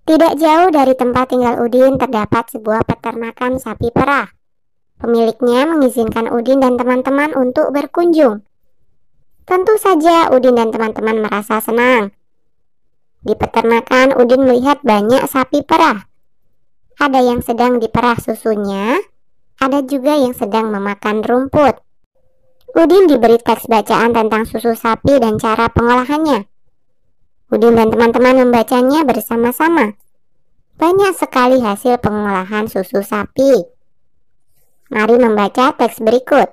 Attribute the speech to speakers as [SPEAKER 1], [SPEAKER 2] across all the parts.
[SPEAKER 1] Tidak jauh dari tempat tinggal Udin terdapat sebuah peternakan sapi perah. Pemiliknya mengizinkan Udin dan teman-teman untuk berkunjung. Tentu saja Udin dan teman-teman merasa senang. Di peternakan Udin melihat banyak sapi perah. Ada yang sedang diperah susunya, ada juga yang sedang memakan rumput. Udin diberi teks bacaan tentang susu sapi dan cara pengolahannya. Udin dan teman-teman membacanya bersama-sama. Banyak sekali hasil pengolahan susu sapi. Mari membaca teks berikut.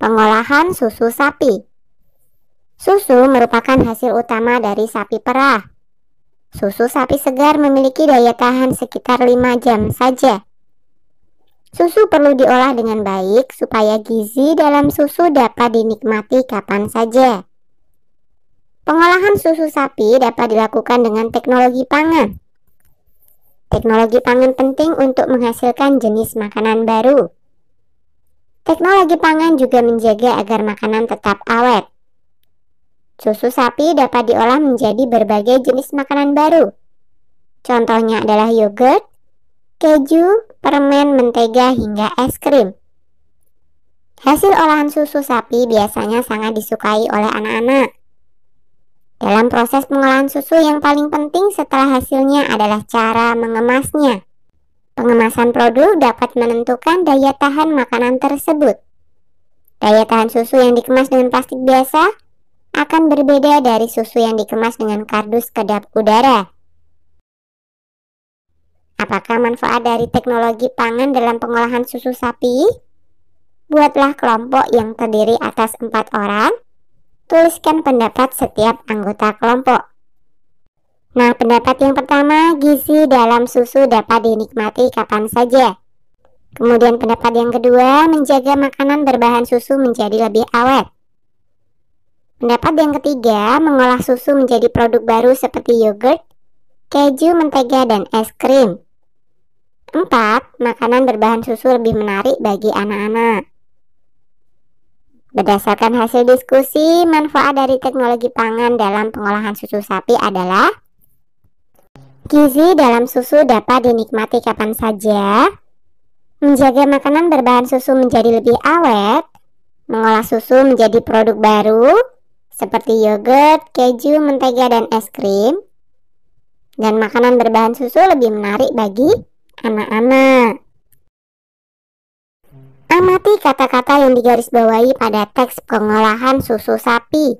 [SPEAKER 1] Pengolahan susu sapi. Susu merupakan hasil utama dari sapi perah. Susu sapi segar memiliki daya tahan sekitar 5 jam saja. Susu perlu diolah dengan baik supaya gizi dalam susu dapat dinikmati kapan saja. Pengolahan susu sapi dapat dilakukan dengan teknologi pangan. Teknologi pangan penting untuk menghasilkan jenis makanan baru. Teknologi pangan juga menjaga agar makanan tetap awet. Susu sapi dapat diolah menjadi berbagai jenis makanan baru. Contohnya adalah yogurt, keju, permen, mentega, hingga es krim. Hasil olahan susu sapi biasanya sangat disukai oleh anak-anak. Dalam proses pengolahan susu yang paling penting setelah hasilnya adalah cara mengemasnya. Pengemasan produk dapat menentukan daya tahan makanan tersebut. Daya tahan susu yang dikemas dengan plastik biasa akan berbeda dari susu yang dikemas dengan kardus kedap udara. Apakah manfaat dari teknologi pangan dalam pengolahan susu sapi? Buatlah kelompok yang terdiri atas 4 orang. Tuliskan pendapat setiap anggota kelompok. Nah, pendapat yang pertama, gizi dalam susu dapat dinikmati kapan saja. Kemudian pendapat yang kedua, menjaga makanan berbahan susu menjadi lebih awet. Pendapat yang ketiga, mengolah susu menjadi produk baru seperti yogurt, keju, mentega, dan es krim. 4. Makanan berbahan susu lebih menarik bagi anak-anak. Berdasarkan hasil diskusi, manfaat dari teknologi pangan dalam pengolahan susu sapi adalah gizi dalam susu dapat dinikmati kapan saja, menjaga makanan berbahan susu menjadi lebih awet, mengolah susu menjadi produk baru seperti yogurt, keju, mentega, dan es krim, dan makanan berbahan susu lebih menarik bagi anak-anak. Amati kata-kata yang digarisbawahi pada teks pengolahan susu sapi.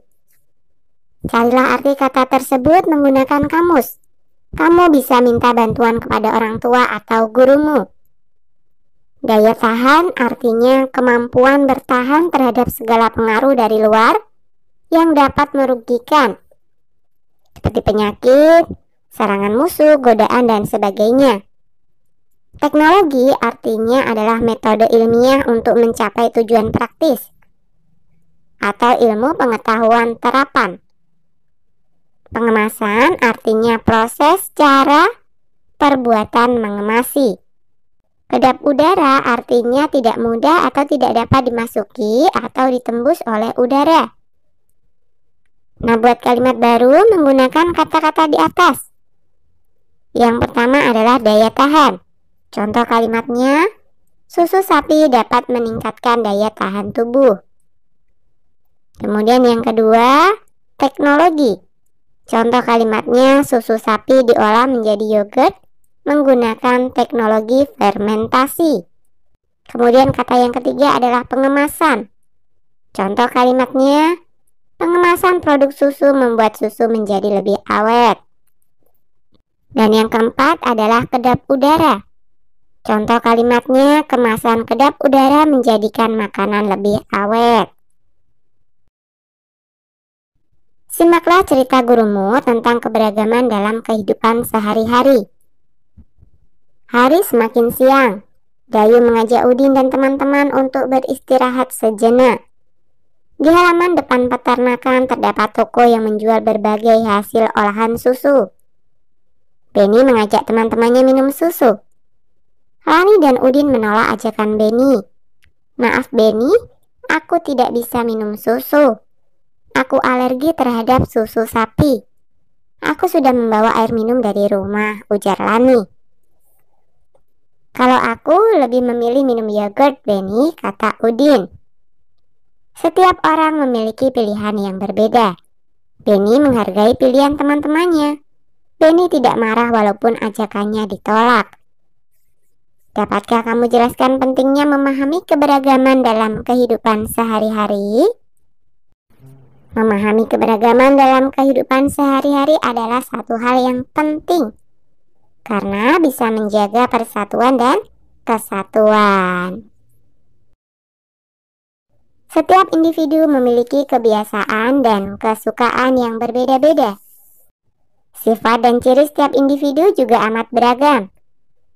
[SPEAKER 1] Carilah arti kata tersebut menggunakan kamus. Kamu bisa minta bantuan kepada orang tua atau gurumu. Daya tahan artinya kemampuan bertahan terhadap segala pengaruh dari luar yang dapat merugikan, seperti penyakit, serangan musuh, godaan, dan sebagainya. Teknologi artinya adalah metode ilmiah untuk mencapai tujuan praktis atau ilmu pengetahuan terapan. Pengemasan artinya proses, cara, perbuatan mengemasi. Kedap udara artinya tidak mudah atau tidak dapat dimasuki atau ditembus oleh udara. Nah, buat kalimat baru menggunakan kata-kata di atas. Yang pertama adalah daya tahan. Contoh kalimatnya, susu sapi dapat meningkatkan daya tahan tubuh. Kemudian yang kedua, teknologi. Contoh kalimatnya, susu sapi diolah menjadi yogurt menggunakan teknologi fermentasi. Kemudian kata yang ketiga adalah pengemasan. Contoh kalimatnya, pengemasan produk susu membuat susu menjadi lebih awet. Dan yang keempat adalah kedap udara. Contoh kalimatnya, kemasan kedap udara menjadikan makanan lebih awet. Simaklah cerita gurumu tentang keberagaman dalam kehidupan sehari-hari. Hari semakin siang. Dayu mengajak Udin dan teman-teman untuk beristirahat sejenak. Di halaman depan peternakan terdapat toko yang menjual berbagai hasil olahan susu. Benny mengajak teman-temannya minum susu. Rani dan Udin menolak ajakan Benny. Maaf Benny, aku tidak bisa minum susu. Aku alergi terhadap susu sapi. Aku sudah membawa air minum dari rumah, ujar Lani. Kalau aku lebih memilih minum yogurt, Benny, kata Udin. Setiap orang memiliki pilihan yang berbeda. Benny menghargai pilihan teman-temannya. Benny tidak marah walaupun ajakannya ditolak. Dapatkah kamu jelaskan pentingnya memahami keberagaman dalam kehidupan sehari-hari? Memahami keberagaman dalam kehidupan sehari-hari adalah satu hal yang penting, karena bisa menjaga persatuan dan kesatuan. Setiap individu memiliki kebiasaan dan kesukaan yang berbeda-beda. Sifat dan ciri setiap individu juga amat beragam.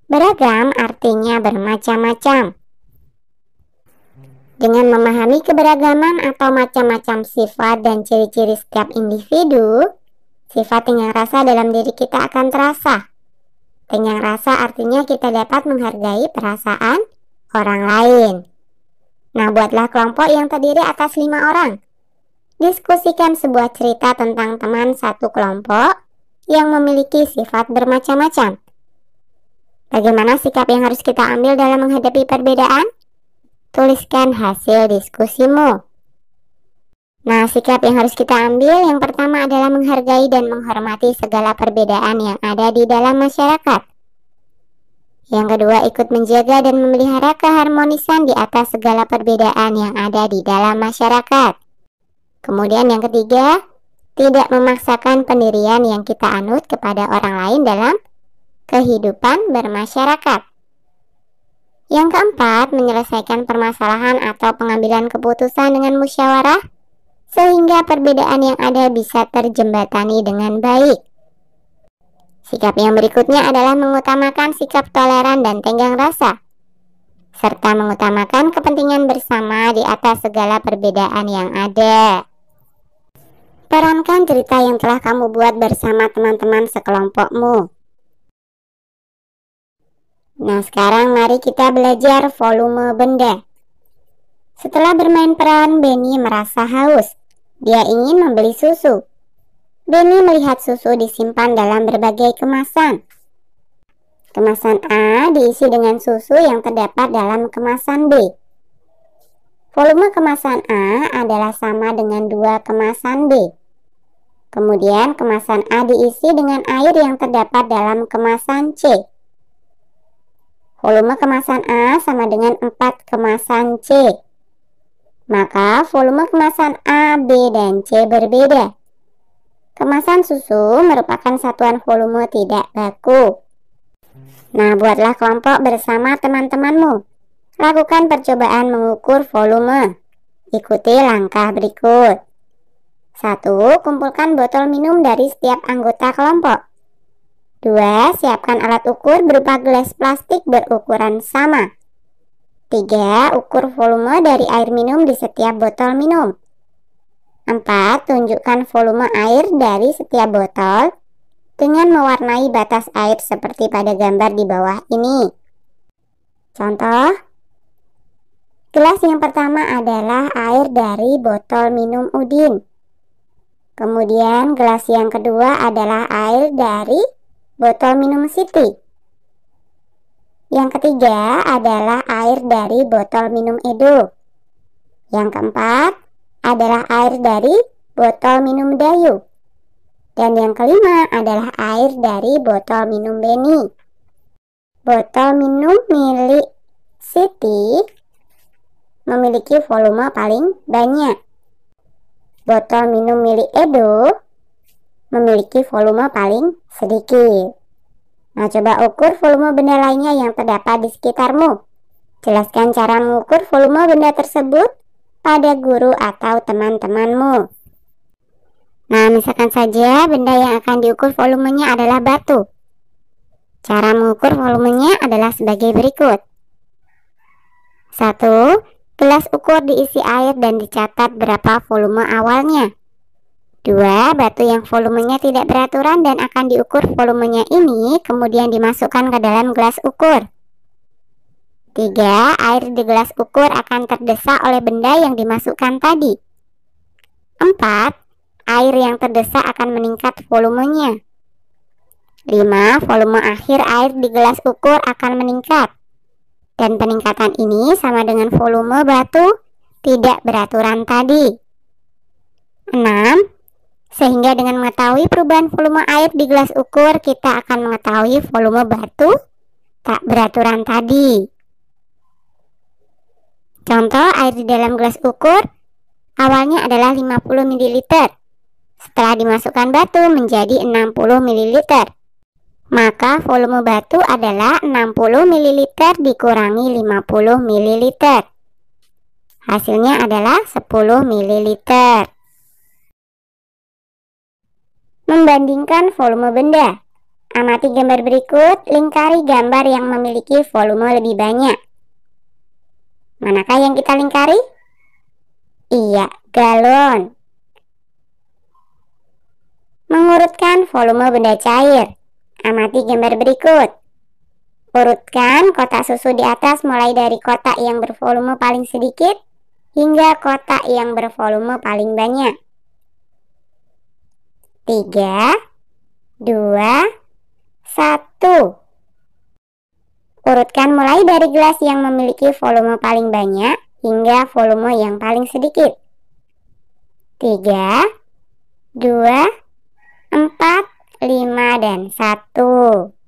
[SPEAKER 1] Beragam artinya bermacam-macam. Dengan memahami keberagaman atau macam-macam sifat dan ciri-ciri setiap individu, sifat tenyang rasa dalam diri kita akan terasa. Tenyang rasa artinya kita dapat menghargai perasaan orang lain. Nah, buatlah kelompok yang terdiri atas 5 orang. Diskusikan sebuah cerita tentang teman satu kelompok yang memiliki sifat bermacam-macam. Bagaimana sikap yang harus kita ambil dalam menghadapi perbedaan? Tuliskan hasil diskusimu. Nah, sikap yang harus kita ambil yang pertama adalah menghargai dan menghormati segala perbedaan yang ada di dalam masyarakat. Yang kedua, ikut menjaga dan memelihara keharmonisan di atas segala perbedaan yang ada di dalam masyarakat. Kemudian yang ketiga, tidak memaksakan pendirian yang kita anut kepada orang lain dalam kehidupan bermasyarakat. Yang keempat, menyelesaikan permasalahan atau pengambilan keputusan dengan musyawarah sehingga perbedaan yang ada bisa terjembatani dengan baik. Sikap yang berikutnya adalah mengutamakan sikap toleran dan tenggang rasa, serta mengutamakan kepentingan bersama di atas segala perbedaan yang ada. Perankan cerita yang telah kamu buat bersama teman-teman sekelompokmu. Nah, sekarang mari kita belajar volume benda. Setelah bermain peran, Benny merasa haus. Dia ingin membeli susu. Benny melihat susu disimpan dalam berbagai kemasan. Kemasan A diisi dengan susu yang terdapat dalam kemasan B. Volume kemasan A adalah sama dengan 2 kemasan B. Kemudian kemasan A diisi dengan air yang terdapat dalam kemasan C. Volume kemasan A sama dengan 4 kemasan C. Maka volume kemasan A, B, dan C berbeda. Kemasan susu merupakan satuan volume tidak baku. Nah, buatlah kelompok bersama teman-temanmu. Lakukan percobaan mengukur volume. Ikuti langkah berikut. 1. Kumpulkan botol minum dari setiap anggota kelompok. 2. Siapkan alat ukur berupa gelas plastik berukuran sama. 3. Ukur volume dari air minum di setiap botol minum. 4. Tunjukkan volume air dari setiap botol dengan mewarnai batas air seperti pada gambar di bawah ini. Contoh, gelas yang pertama adalah air dari botol minum Udin. Kemudian gelas yang kedua adalah air dari botol minum Siti. Yang ketiga adalah air dari botol minum Edo. Yang keempat adalah air dari botol minum Dayu. Dan yang kelima adalah air dari botol minum Benny. Botol minum milik Siti memiliki volume paling banyak. Botol minum milik Edo memiliki volume paling sedikit. Nah, coba ukur volume benda lainnya yang terdapat di sekitarmu. Jelaskan cara mengukur volume benda tersebut pada guru atau teman-temanmu. Nah, misalkan saja benda yang akan diukur volumenya adalah batu. Cara mengukur volumenya adalah sebagai berikut. 1. Gelas ukur diisi air dan dicatat berapa volume awalnya. 2. Batu yang volumenya tidak beraturan dan akan diukur volumenya ini kemudian dimasukkan ke dalam gelas ukur. 3. Air di gelas ukur akan terdesak oleh benda yang dimasukkan tadi. 4. air yang terdesak akan meningkat volumenya. 5. Volume akhir air di gelas ukur akan meningkat. Dan peningkatan ini sama dengan volume batu tidak beraturan tadi. 6. Sehingga dengan mengetahui perubahan volume air di gelas ukur, kita akan mengetahui volume batu tak beraturan tadi. Contoh air di dalam gelas ukur awalnya adalah 50 ml. Setelah dimasukkan batu menjadi 60 ml. Maka volume batu adalah 60 ml dikurangi 50 ml. Hasilnya adalah 10 ml. Membandingkan volume benda. Amati gambar berikut, lingkari gambar yang memiliki volume lebih banyak. Manakah yang kita lingkari? Iya, galon. Mengurutkan volume benda cair. Amati gambar berikut. Urutkan kotak susu di atas mulai dari kotak yang bervolume paling sedikit hingga kotak yang bervolume paling banyak. 3, 2, 1. Urutkan mulai dari gelas yang memiliki volume paling banyak hingga volume yang paling sedikit. 3, 2, 4, 5, dan 1.